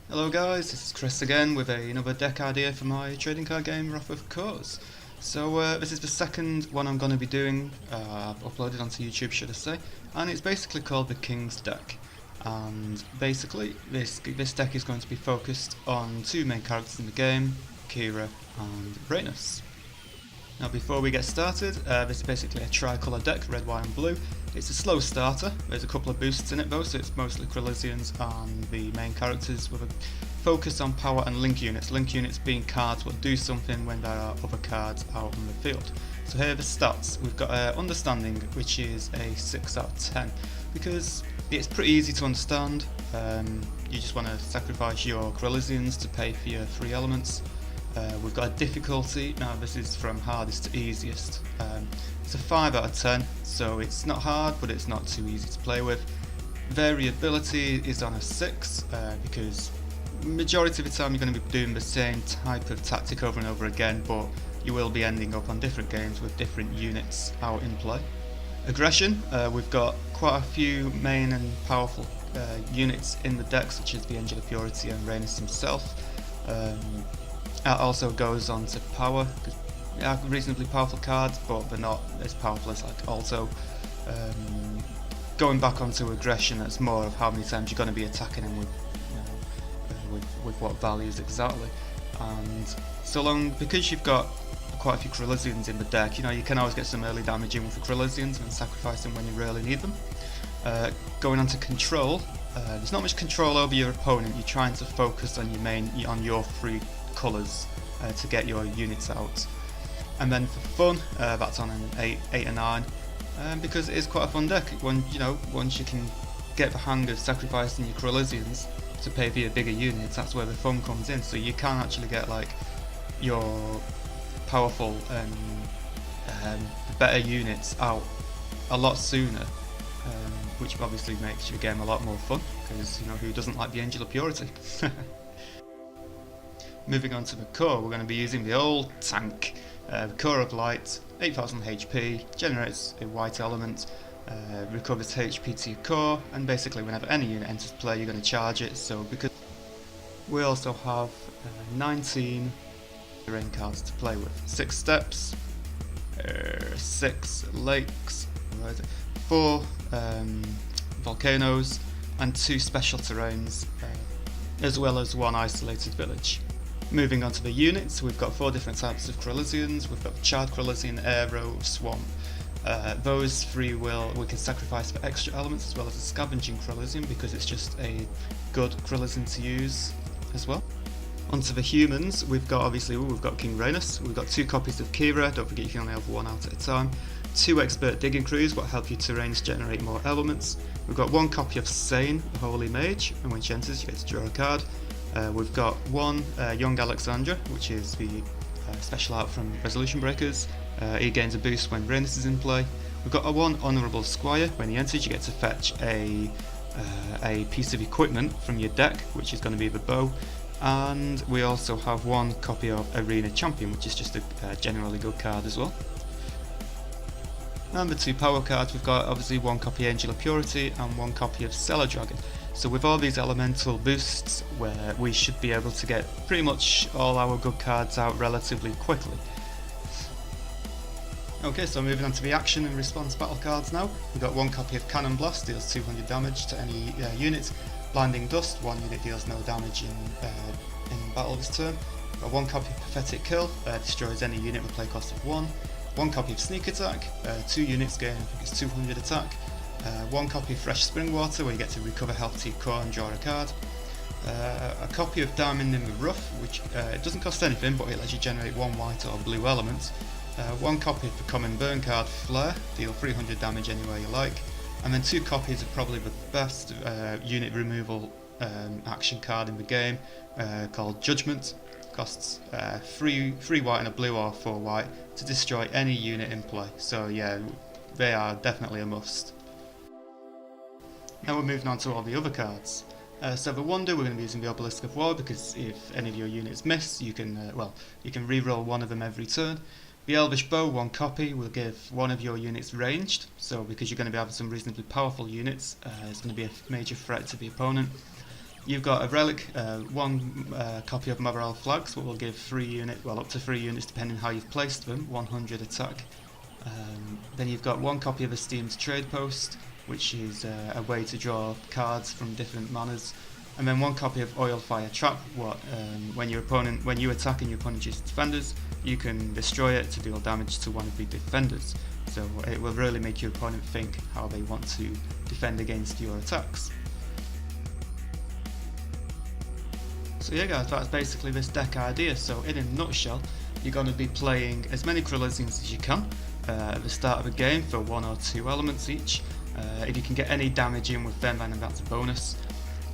Hello guys, this is Chris again with another deck idea for my trading card game Wrath of Khors. This is the second one I'm going to be doing, I've uploaded onto YouTube should I say, and it's basically called the KingsDeck. And basically this deck is going to be focused on two main characters in the game, Kira and Rhaenys. Now before we get started, this is basically a tricolour deck, red, white and blue. It's a slow starter, there's a couple of boosts in it though, so it's mostly Kryllizians and the main characters with a focus on power and link units. Link units being cards that do something when there are other cards out on the field. So here are the stats. We've got Understanding, which is a 6 out of 10, because it's pretty easy to understand. You just want to sacrifice your Kryllizians to pay for your free elements. We've got a difficulty, now this is from hardest to easiest. It's a 5 out of 10, so it's not hard but it's not too easy to play with. Variability is on a 6 because majority of the time you're going to be doing the same type of tactic over and over again, but you will be ending up on different games with different units out in play. Aggression, we've got quite a few main and powerful units in the deck, such as the Angel of Purity and Rhaenys himself. That also goes on to power, because they are reasonably powerful cards, but they're not as powerful as like also going back onto aggression. That's more of how many times you're going to be attacking him with, with what values exactly. And so long, because you've got quite a few Kryllizians in the deck, you can always get some early damage in with the Kryllizians and sacrifice them when you really need them. Going on to control, there's not much control over your opponent. You're trying to focus on your free colours to get your units out. And then for fun, that's on an 8 or 9, because it is quite a fun deck. Once you can get the hang of sacrificing your Kryllizians to pay for your bigger units, that's where the fun comes in. So you can actually get like your powerful and better units out a lot sooner, which obviously makes your game a lot more fun, because who doesn't like the Angel of Purity? Moving on to the core, we're going to be using the old tank. The Core of Light, 8000 HP, generates a white element, recovers HP to your core, and basically whenever any unit enters play you're going to charge it. So because we also have 19 terrain cards to play with, 6 steppes, 6 lakes, 4 volcanoes, and 2 special terrains, as well as 1 isolated village. Moving on to the units, we've got 4 different types of Kryllizians. We've got the Charred Kryllizian, Aero, Swamp. Those 3 we can sacrifice for extra elements, as well as a Scavenging Kryllizian, because it's just a good Kryllizian to use as well. Onto the humans, we've got King Rhaenys, we've got 2 copies of Kira, don't forget you can only have 1 out at a time, 2 expert digging crews, what help your terrains generate more elements. We've got 1 copy of Sane, the Holy Mage, and when she enters you get to draw a card. We've got 1 Young Alexandra, which is the special out from Resolution Breakers. He gains a boost when Rhaenys is in play. We've got a 1 Honourable Squire, when he enters you get to fetch a piece of equipment from your deck, which is going to be the bow. And we also have 1 copy of Arena Champion, which is just a generally good card as well. And the 2 power cards, we've got obviously 1 copy Angel of Purity and 1 copy of Cellar Dragon. So with all these elemental boosts, where we should be able to get pretty much all our good cards out relatively quickly. Okay, so moving on to the action and response battle cards now. We've got 1 copy of Cannon Blast, deals 200 damage to any unit. Blinding Dust, 1 unit deals no damage in battle this turn. We've got 1 copy of Pathetic Kill, destroys any unit with play cost of 1. 1 copy of Sneak Attack, 2 units gain, I think it's 200 attack. 1 copy of Fresh Spring Water, where you get to recover health to your core and draw a card. A copy of Diamond in the Rough, which it doesn't cost anything, but it lets you generate 1 white or blue element. 1 copy of the Common Burn card, Flare, deal 300 damage anywhere you like. And then 2 copies of probably the best unit removal action card in the game, called Judgment. Costs 3 white and a blue or 4 white to destroy any unit in play. So yeah, they are definitely a must. Now we're moving on to all the other cards. So the Wonder, we're going to be using the Obelisk of War, because if any of your units miss, you can re-roll 1 of them every turn. The Elvish Bow, 1 copy, will give 1 of your units ranged, so because you're going to be having some reasonably powerful units, it's going to be a major threat to the opponent. You've got a relic, one copy of Morale Flags, what will give 3 units, well, up to 3 units depending how you've placed them, 100 attack. Then you've got one copy of Esteemed Trade Post, which is a way to draw cards from different manners. And then one copy of Oil Fire Trap, when you attack and your opponent uses defenders, you can destroy it to deal damage to one of the defenders. So it will really make your opponent think how they want to defend against your attacks. So yeah guys, that's basically this deck idea. So in a nutshell, you're going to be playing as many Krillosians as you can at the start of a game for 1 or 2 elements each. If you can get any damage in with them, then that's a bonus.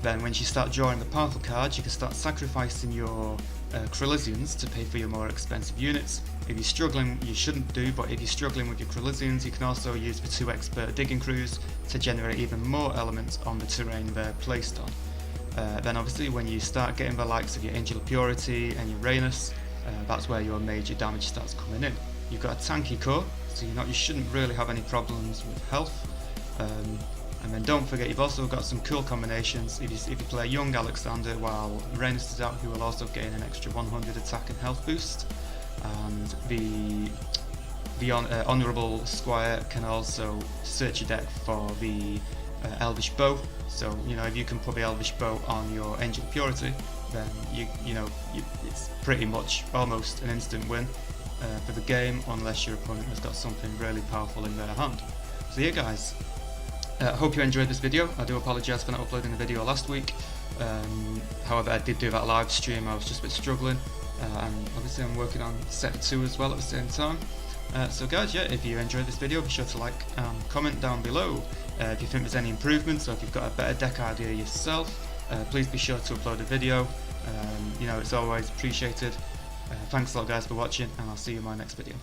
Then when you start drawing the powerful cards, you can start sacrificing your Krillosians to pay for your more expensive units. If you're struggling, you shouldn't do, but if you're struggling with your Krillosians, you can also use the 2 expert digging crews to generate even more elements on the terrain they're placed on. Then obviously when you start getting the likes of your Angel of Purity and your Rhaenus, that's where your major damage starts coming in. You've got a tanky core, so you shouldn't really have any problems with health. And then don't forget, you've also got some cool combinations. If you play Young Alexander while Rhaenus is out, who will also gain an extra 100 attack and health boost. And the Honourable Squire can also search your deck for the Elvish Bow. So if you can put the Elvish Bow on your Angel of Purity, then it's pretty much almost an instant win for the game, unless your opponent has got something really powerful in their hand. So yeah guys, I hope you enjoyed this video. I do apologise for not uploading the video last week. However, I did do that live stream, I was just a bit struggling, and obviously I'm working on set 2 as well at the same time. So guys, yeah, if you enjoyed this video, be sure to like and comment down below. If you think there's any improvements, or if you've got a better deck idea yourself, please be sure to upload a video. It's always appreciated. Thanks a lot guys for watching, and I'll see you in my next video.